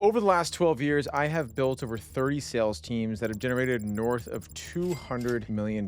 Over the last 12 years, I have built over 30 sales teams that have generated north of $200 million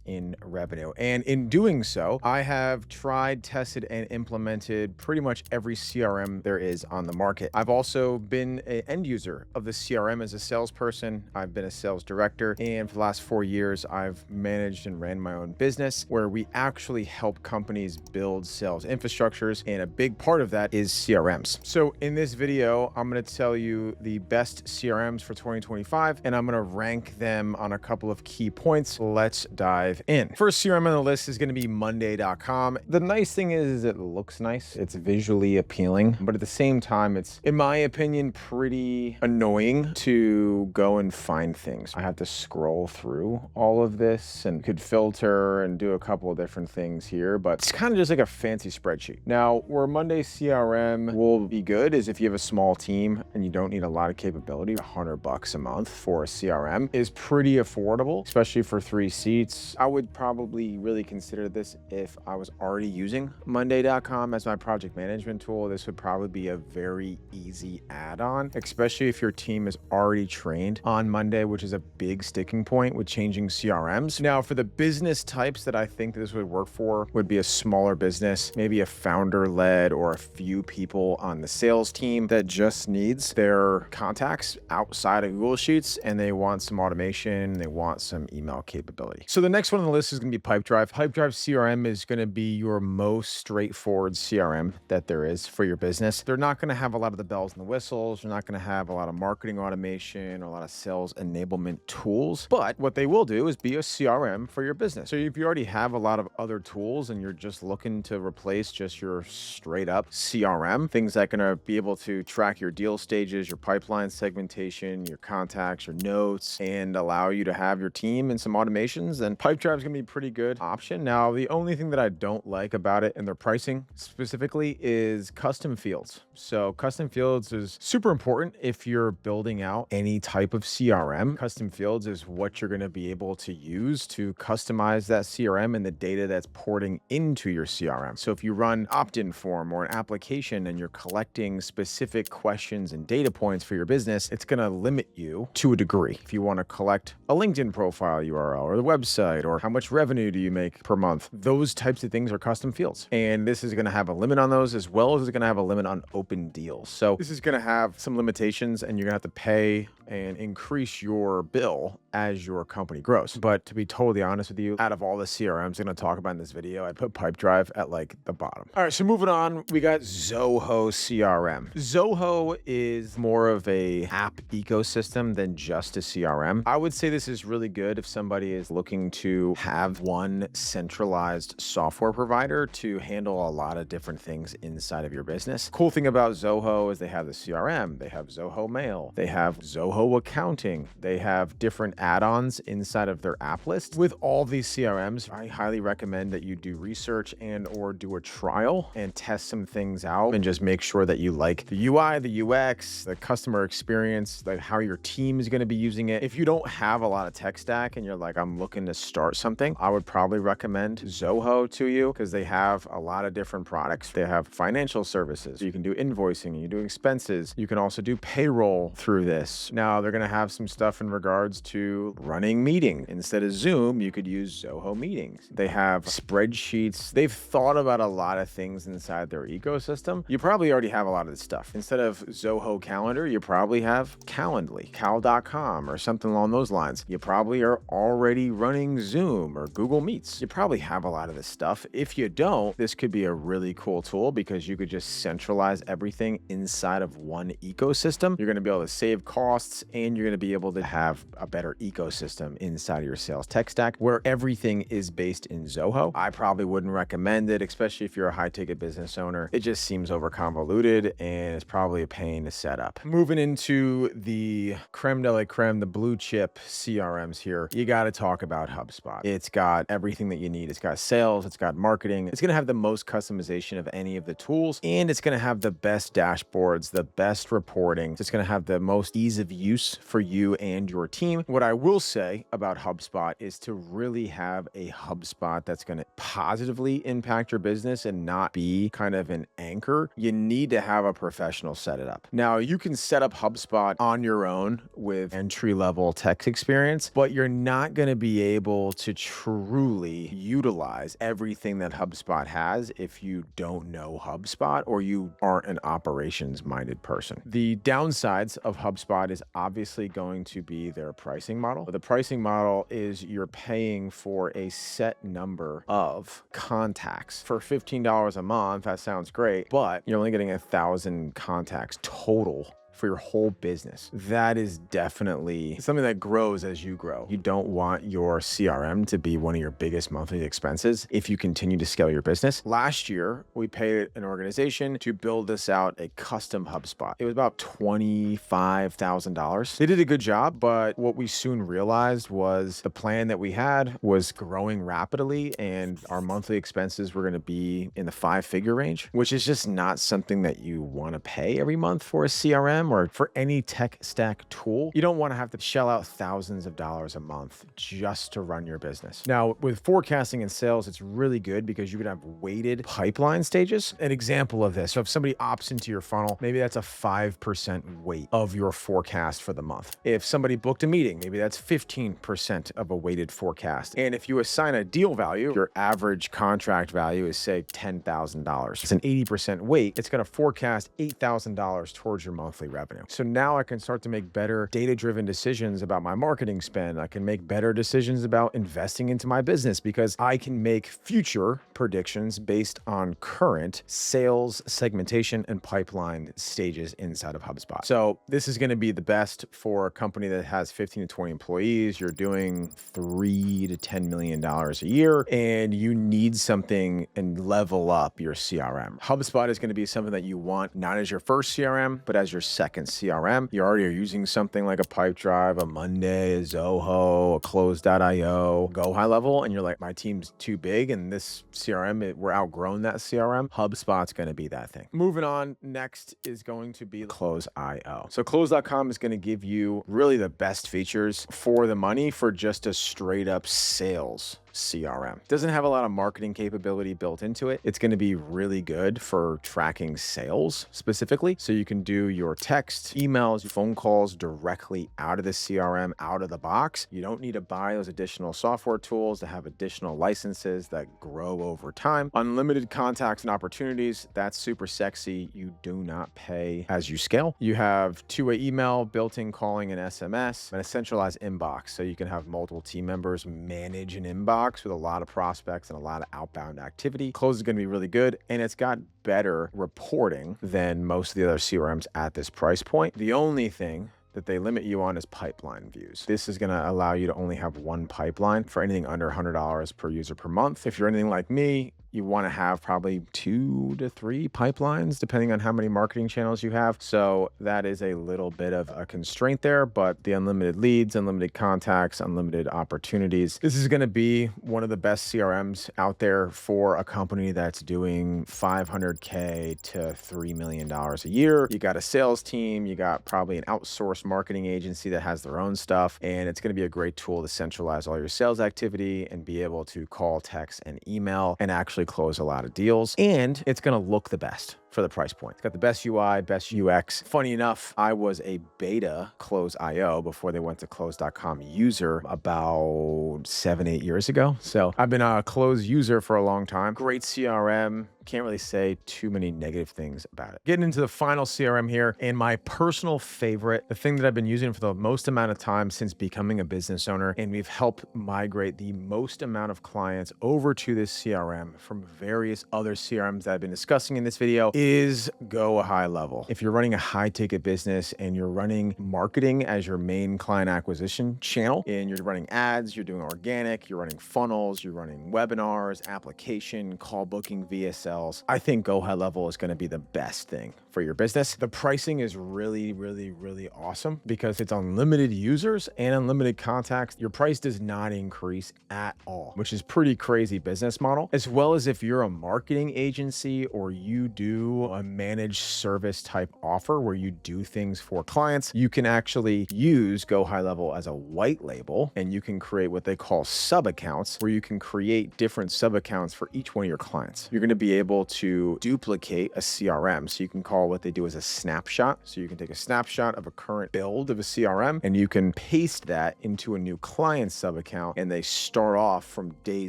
in revenue. And in doing so, I have tried, tested, and implemented pretty much every CRM there is on the market. I've also been an end user of the CRM as a salesperson. I've been a sales director. And for the last 4 years, I've managed and ran my own business where we actually help companies build sales infrastructures. And a big part of that is CRMs. So in this video, I'm going to tell you the best CRMs for 2025, and I'm going to rank them on a couple of key points. Let's dive in. First CRM on the list is going to be Monday.com. The nice thing is it looks nice. It's visually appealing, but at the same time, it's, in my opinion, pretty annoying to go and find things. I have to scroll through all of this and could filter and do a couple of different things here, but it's kind of just like a fancy spreadsheet. Now, where Monday CRM will be good is if you have a small team and you don't need a lot of capability. $100 a month for a CRM is pretty affordable, especially for 3 seats. I would probably really consider this if I was already using Monday.com as my project management tool. This would probably be a very easy add-on, especially if your team is already trained on Monday, which is a big sticking point with changing CRMs. Now, for the business types that I think this would work for would be a smaller business, maybe a founder-led or a few people on the sales team that just needs their contacts outside of Google Sheets and they want some automation, they want some email capability. So the next one on the list is going to be Pipedrive. Pipedrive CRM is going to be your most straightforward CRM that there is for your business. They're not going to have a lot of the bells and the whistles. They're not going to have a lot of marketing automation or a lot of sales enablement tools, but what they will do is be a CRM for your business. So if you already have a lot of other tools and you're just looking to replace just your straight up CRM, things that are going to be able to track your deal stages, your pipeline segmentation, your contacts, your notes, and allow you to have your team and some automations, then Pipedrive is going to be a pretty good option. Now, the only thing that I don't like about it and their pricing specifically is custom fields. So custom fields is super important if you're building out any type of CRM. Custom fields is what you're going to be able to use to customize that CRM and the data that's porting into your CRM. So if you run opt-in form or an application and you're collecting specific questions and data points for your business, it's going to limit you to a degree. If you want to collect a LinkedIn profile URL or the website or how much revenue do you make per month, those types of things are custom fields. And this is going to have a limit on those as well as it's going to have a limit on open deals. So this is going to have some limitations and you're going to have to pay and increase your bill as your company grows. But to be totally honest with you, out of all the CRMs I'm going to talk about in this video, I'd put Pipedrive at like the bottom. All right, so moving on, we got Zoho CRM. Zoho is more of a app ecosystem than just a CRM. I would say this is really good if somebody is looking to have one centralized software provider to handle a lot of different things inside of your business. Cool thing about Zoho is they have the CRM, they have Zoho Mail, they have Zoho Accounting, they have different add-ons inside of their app list. With all these CRMs, I highly recommend that you do research and or do a trial and test some things out and just make sure that you like the UI, the UX, the customer experience, like how your team is going to be using it. If you don't have a lot of tech stack and you're like, I'm looking to start something, I would probably recommend Zoho to you because they have a lot of different products. They have financial services. You can do invoicing, you do expenses. You can also do payroll through this. Now they're going to have some stuff in regards to running meetings. Instead of Zoom, you could use Zoho Meetings. They have spreadsheets. They've thought about a lot of things inside their ecosystem. You probably already have a lot of this stuff. Instead of Zoho Calendar, you probably have Calendly, cal.com or something along those lines. You probably are already running Zoom or Google Meets. You probably have a lot of this stuff. If you don't, this could be a really cool tool because you could just centralize everything inside of one ecosystem. You're going to be able to save costs and you're going to be able to have a better ecosystem inside of your sales tech stack where everything is based in Zoho. I probably wouldn't recommend it, especially if you're a high-ticket business owner. It just seems over convoluted and it's probably a pain to set up. Moving into the creme de la creme, the blue chip CRMs here, you got to talk about HubSpot. It's got everything that you need. It's got sales, it's got marketing. It's going to have the most customization of any of the tools, and it's going to have the best dashboards, the best reporting. It's going to have the most ease of use for you and your team. What I will say about HubSpot is to really have a HubSpot that's going to positively impact your business and not be kind of an anchor, you need to have a professional set it up. Now, you can set up HubSpot on your own with entry-level tech experience, but you're not going to be able to truly utilize everything that HubSpot has if you don't know HubSpot or you aren't an operations-minded person. The downsides of HubSpot is obviously going to be their pricing model. The pricing model is you're paying for a set number of contacts. For $15 a month, that sounds great, but you're only getting 1,000 contacts total for your whole business. That is definitely something that grows as you grow. You don't want your CRM to be one of your biggest monthly expenses if you continue to scale your business. Last year, we paid an organization to build us out a custom HubSpot. It was about $25,000. They did a good job, but what we soon realized was the plan that we had was growing rapidly and our monthly expenses were going to be in the 5-figure range, which is just not something that you want to pay every month for a CRM or for any tech stack tool. You don't want to have to shell out thousands of dollars a month just to run your business. Now, with forecasting and sales, it's really good because you can have weighted pipeline stages. An example of this, so if somebody opts into your funnel, maybe that's a 5% weight of your forecast for the month. If somebody booked a meeting, maybe that's 15% of a weighted forecast. And if you assign a deal value, your average contract value is say $10,000. It's an 80% weight. It's going to forecast $8,000 towards your monthly revenue. So now I can start to make better data-driven decisions about my marketing spend. I can make better decisions about investing into my business because I can make future predictions based on current sales, segmentation, and pipeline stages inside of HubSpot. So this is going to be the best for a company that has 15 to 20 employees. You're doing $3 to $10 million a year, and you need something and level up your CRM. HubSpot is going to be something that you want not as your first CRM, but as your second CRM. You already are using something like a Pipedrive, a Monday, a Zoho, a Close.io, go high level, and you're like, my team's too big and this CRM, we're outgrown that CRM. HubSpot's going to be that thing. Moving on, next is going to be Close.io. So Close.com is going to give you really the best features for the money for just a straight up sales CRM. Doesn't have a lot of marketing capability built into it. It's going to be really good for tracking sales specifically. So you can do your text, emails, phone calls directly out of the CRM, out of the box. You don't need to buy those additional software tools to have additional licenses that grow over time. Unlimited contacts and opportunities. That's super sexy. You do not pay as you scale. You have two-way email, built-in calling and SMS, and a centralized inbox. So you can have multiple team members manage an inbox with a lot of prospects and a lot of outbound activity. Close is going to be really good, and it's got better reporting than most of the other CRMs at this price point. The only thing that they limit you on is pipeline views. This is going to allow you to only have one pipeline for anything under $100 per user per month. If you're anything like me, you want to have probably 2 to 3 pipelines, depending on how many marketing channels you have. So that is a little bit of a constraint there, but the unlimited leads, unlimited contacts, unlimited opportunities. This is going to be one of the best CRMs out there for a company that's doing $500K to $3 million a year. You got a sales team, you got probably an outsourced marketing agency that has their own stuff, and it's going to be a great tool to centralize all your sales activity and be able to call, text, and email and actually close a lot of deals. And it's going to look the best for the price point. It's got the best UI, best UX. Funny enough, I was a beta Close.io before they went to Close.com user about 7-8 years ago. So I've been a Close user for a long time. Great CRM. Can't really say too many negative things about it. Getting into the final CRM here, and my personal favorite, the thing that I've been using for the most amount of time since becoming a business owner, and we've helped migrate the most amount of clients over to this CRM from various other CRMs that I've been discussing in this video, is Go High Level. If you're running a high ticket business and you're running marketing as your main client acquisition channel, and you're running ads, you're doing organic, you're running funnels, you're running webinars, application, call booking, VSL, I think Go High Level is going to be the best thing for your business. The pricing is really, really, really awesome because it's unlimited users and unlimited contacts. Your price does not increase at all, which is pretty crazy business model. As well as if you're a marketing agency or you do a managed service type offer where you do things for clients, you can actually use Go High Level as a white label, and you can create what they call sub accounts, where you can create different sub accounts for each one of your clients. You're going to be able to duplicate a CRM. So you can call call what they do as a snapshot. So you can take a snapshot of a current build of a CRM and you can paste that into a new client sub account, and they start off from day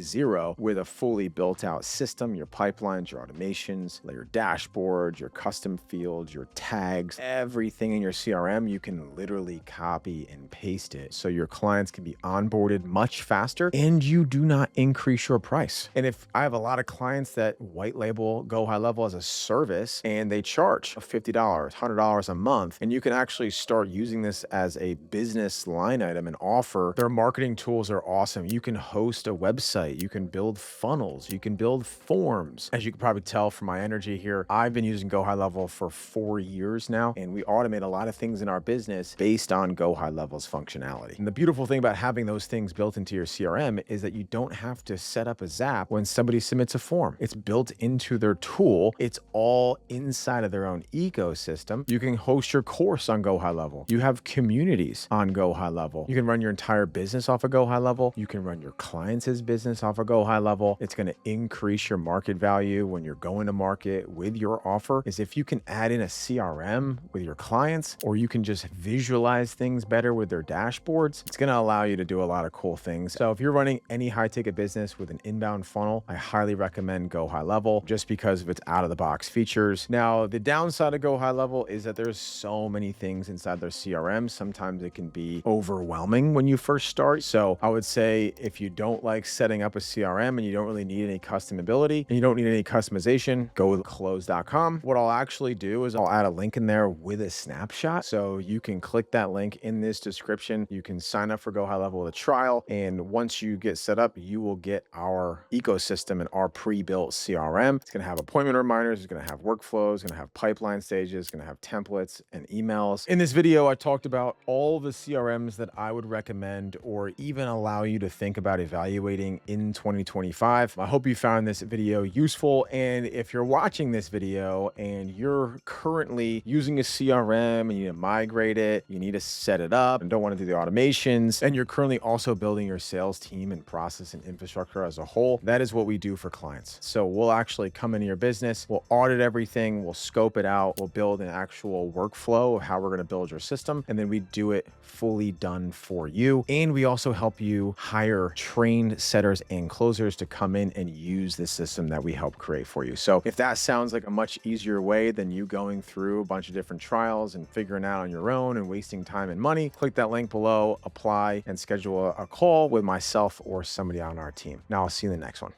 zero with a fully built out system, your pipelines, your automations, your dashboards, your custom fields, your tags, everything in your CRM. You can literally copy and paste it so your clients can be onboarded much faster and you do not increase your price. And if I have a lot of clients that white label Go High Level as a service and they charge $50, $100 a month, and you can actually start using this as a business line item and offer. Their marketing tools are awesome. You can host a website, you can build funnels, you can build forms. As you can probably tell from my energy here, I've been using Go High Level for 4 years now, and we automate a lot of things in our business based on Go High Level's functionality. And the beautiful thing about having those things built into your CRM is that you don't have to set up a Zap when somebody submits a form. It's built into their tool. It's all inside of their own ecosystem. You can host your course on Go High Level. You have communities on Go High Level. You can run your entire business off of Go High Level. You can run your clients' business off of Go High Level. It's going to increase your market value when you're going to market with your offer. Is if you can add in a CRM with your clients, or you can just visualize things better with their dashboards, it's going to allow you to do a lot of cool things. So if you're running any high ticket business with an inbound funnel, I highly recommend Go High Level just because of its out of the box features. Now, the downside of Go High Level is that there's so many things inside their CRM. Sometimes it can be overwhelming when you first start. So I would say if you don't like setting up a CRM and you don't really need any customability and you don't need any customization, go with close.com. What I'll actually do is I'll add a link in there with a snapshot. So you can click that link in this description. You can sign up for Go High Level with a trial. And once you get set up, you will get our ecosystem and our pre-built CRM. It's going to have appointment reminders. It's going to have workflows. It's going to have pipeline stages. It's going to have templates and emails. In this video, I talked about all the CRMs that I would recommend or even allow you to think about evaluating in 2025. I hope you found this video useful. And if you're watching this video and you're currently using a CRM and you need to migrate it, you need to set it up and don't want to do the automations, and you're currently also building your sales team and process and infrastructure as a whole, that is what we do for clients. So we'll actually come into your business, we'll audit everything, we'll scope it out, we'll build an actual workflow of how we're going to build your system, and then we do it fully done for you. And we also help you hire trained setters and closers to come in and use the system that we help create for you. So if that sounds like a much easier way than you going through a bunch of different trials and figuring out on your own and wasting time and money, click that link below, apply, and schedule a call with myself or somebody on our team. Now I'll see you in the next one.